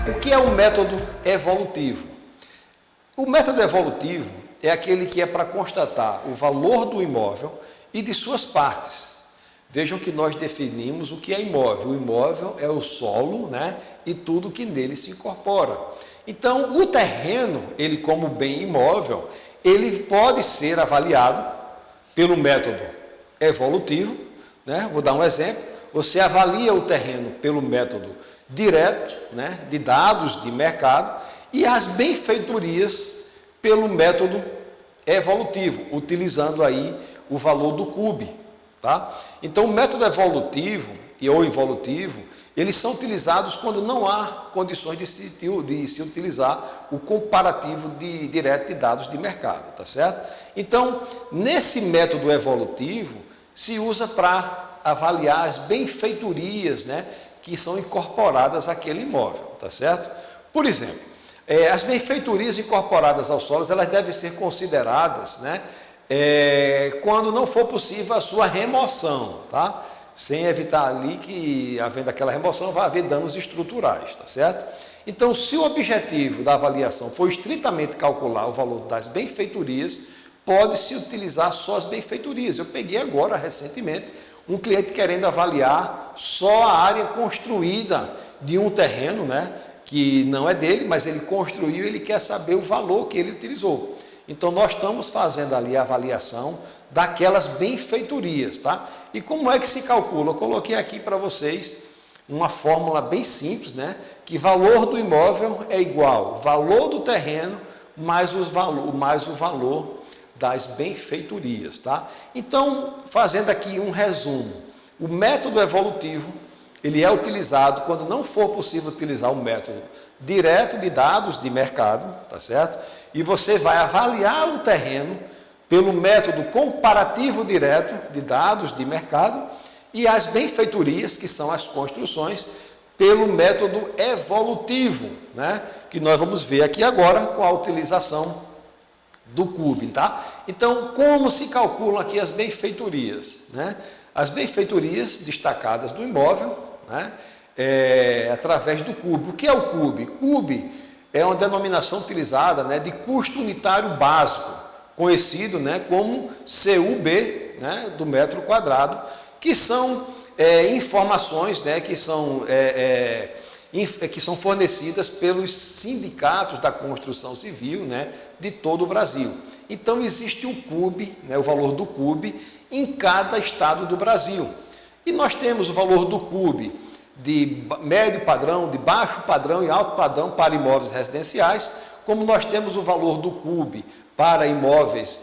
O que é um método evolutivo? O método evolutivo é aquele que é para constatar o valor do imóvel e de suas partes. Vejam que nós definimos o que é imóvel. O imóvel é o solo, né, e tudo que nele se incorpora. Então, o terreno, ele como bem imóvel, ele pode ser avaliado pelo método evolutivo, né? Vou dar um exemplo. Você avalia o terreno pelo método direto, né, de dados de mercado, e as benfeitorias pelo método evolutivo, utilizando aí o valor do CUB, tá? Então, o método evolutivo ou involutivo, eles são utilizados quando não há condições de se utilizar o comparativo direto de dados de mercado, tá certo? Então, nesse método evolutivo, se usa para avaliar as benfeitorias, né, que são incorporadas àquele imóvel, tá certo? Por exemplo, as benfeitorias incorporadas aos solos, elas devem ser consideradas, né, quando não for possível a sua remoção, tá? Sem evitar ali que, havendo aquela remoção, vai haver danos estruturais, tá certo? Então, se o objetivo da avaliação for estritamente calcular o valor das benfeitorias, pode-se utilizar só as benfeitorias. Eu peguei agora, recentemente, um cliente querendo avaliar só a área construída de um terreno, né, que não é dele, mas ele construiu e ele quer saber o valor que ele utilizou. Então, nós estamos fazendo ali a avaliação daquelas benfeitorias, tá? E como é que se calcula? Eu coloquei aqui para vocês uma fórmula bem simples, né? Que valor do imóvel é igual valor do terreno mais o valor das benfeitorias, tá? Então, fazendo aqui um resumo, o método evolutivo, ele é utilizado quando não for possível utilizar o método direto de dados de mercado, tá certo? E você vai avaliar o terreno pelo método comparativo direto de dados de mercado e as benfeitorias, que são as construções, pelo método evolutivo, né? Que nós vamos ver aqui agora com a utilização do CUB, tá? Então, como se calculam aqui as benfeitorias, né? As benfeitorias destacadas do imóvel, né? Através do CUB. O que é o CUB? CUB é uma denominação utilizada, né, de custo unitário básico, conhecido, né, como CUB, né, do metro quadrado, que são informações, né, que são fornecidas pelos sindicatos da construção civil, né, de todo o Brasil. Então, existe um CUB, né, o valor do CUB, em cada estado do Brasil. E nós temos o valor do CUB de médio padrão, de baixo padrão e alto padrão para imóveis residenciais, como nós temos o valor do CUB para imóveis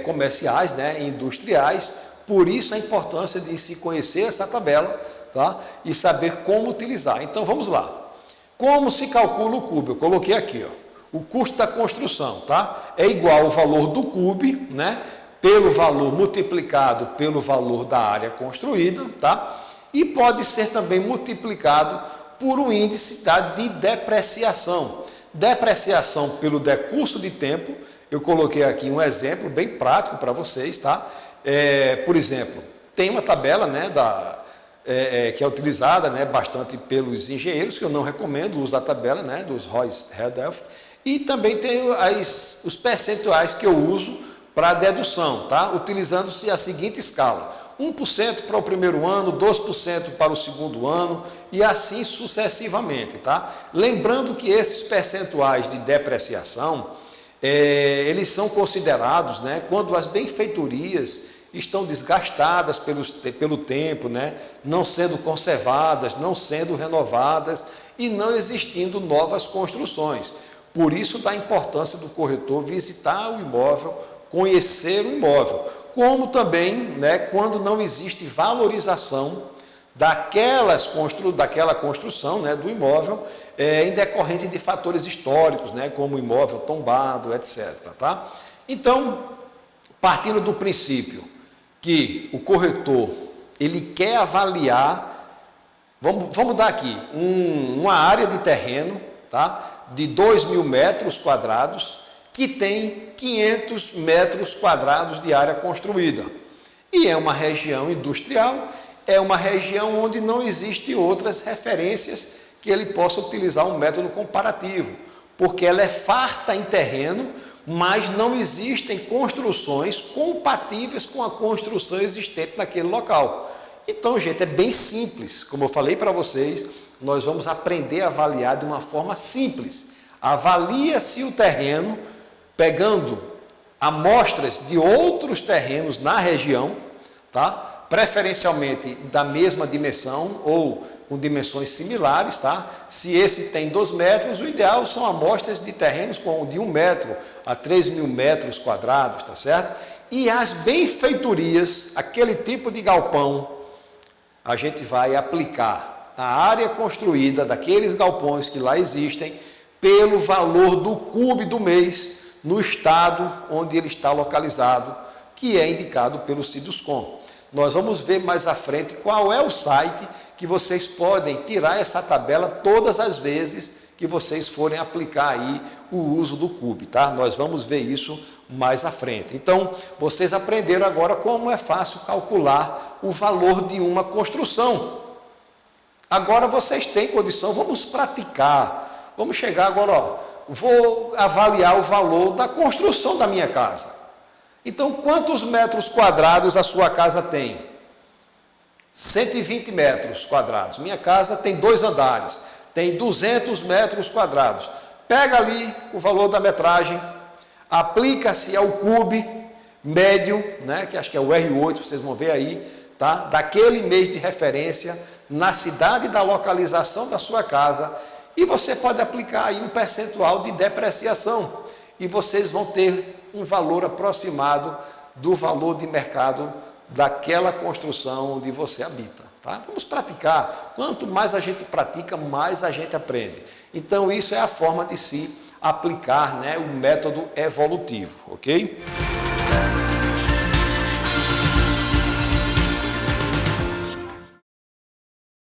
comerciais, né, industriais. Por isso a importância de se conhecer essa tabela, tá, e saber como utilizar. Então vamos lá. Como se calcula o CUB? Eu coloquei aqui, ó, o custo da construção, tá? É igual ao valor do CUB, né, pelo valor multiplicado pelo valor da área construída, tá? E pode ser também multiplicado por um índice, tá, de depreciação. Depreciação pelo decurso de tempo. Eu coloquei aqui um exemplo bem prático para vocês, tá? Por exemplo, tem uma tabela, né, que é utilizada, né, bastante pelos engenheiros, que eu não recomendo usar a tabela, né, dos Royce-Herdelf, e também tem os percentuais que eu uso para dedução, tá? Utilizando-se a seguinte escala: 1% para o primeiro ano, 2% para o segundo ano e assim sucessivamente, tá? Lembrando que esses percentuais de depreciação, eles são considerados, né, quando as benfeitorias estão desgastadas pelo tempo, né, não sendo conservadas, não sendo renovadas e não existindo novas construções. Por isso, da importância do corretor visitar o imóvel, conhecer o imóvel, como também, né, quando não existe valorização daquela construção, né, do imóvel, em decorrente de fatores históricos, né, como o imóvel tombado, etc. Tá? Então, partindo do princípio que o corretor ele quer avaliar, vamos dar aqui uma área de terreno, tá, de 2.000 metros quadrados, que tem 500 metros quadrados de área construída. E é uma região industrial, é uma região onde não existem outras referências que ele possa utilizar um método comparativo, porque ela é farta em terreno, mas não existem construções compatíveis com a construção existente naquele local. Então, gente, é bem simples. Como eu falei para vocês, nós vamos aprender a avaliar de uma forma simples. Avalia-se o terreno pegando amostras de outros terrenos na região, tá? Preferencialmente da mesma dimensão ou com dimensões similares, tá? Se esse tem 2 metros, o ideal são amostras de terrenos de 1 metro a 3.000 metros quadrados, tá certo? E as benfeitorias, aquele tipo de galpão, a gente vai aplicar a área construída daqueles galpões que lá existem pelo valor do CUB do mês no estado onde ele está localizado, que é indicado pelo Siduscom. Nós vamos ver mais à frente qual é o site que vocês podem tirar essa tabela todas as vezes que vocês forem aplicar aí o uso do CUB, tá? Nós vamos ver isso mais à frente. Então, vocês aprenderam agora como é fácil calcular o valor de uma construção. Agora vocês têm condição, vamos praticar. Vamos chegar agora, ó, vou avaliar o valor da construção da minha casa. Então, quantos metros quadrados a sua casa tem? 120 metros quadrados. Minha casa tem 2 andares, tem 200 metros quadrados. Pega ali o valor da metragem, aplica-se ao CUB médio, né, que acho que é o R8, vocês vão ver aí, tá? Daquele mês de referência, na cidade da localização da sua casa, e você pode aplicar aí um percentual de depreciação, e vocês vão ter um valor aproximado do valor de mercado daquela construção onde você habita, tá? Vamos praticar. Quanto mais a gente pratica, mais a gente aprende. Então, isso é a forma de se aplicar, né, o método evolutivo, ok?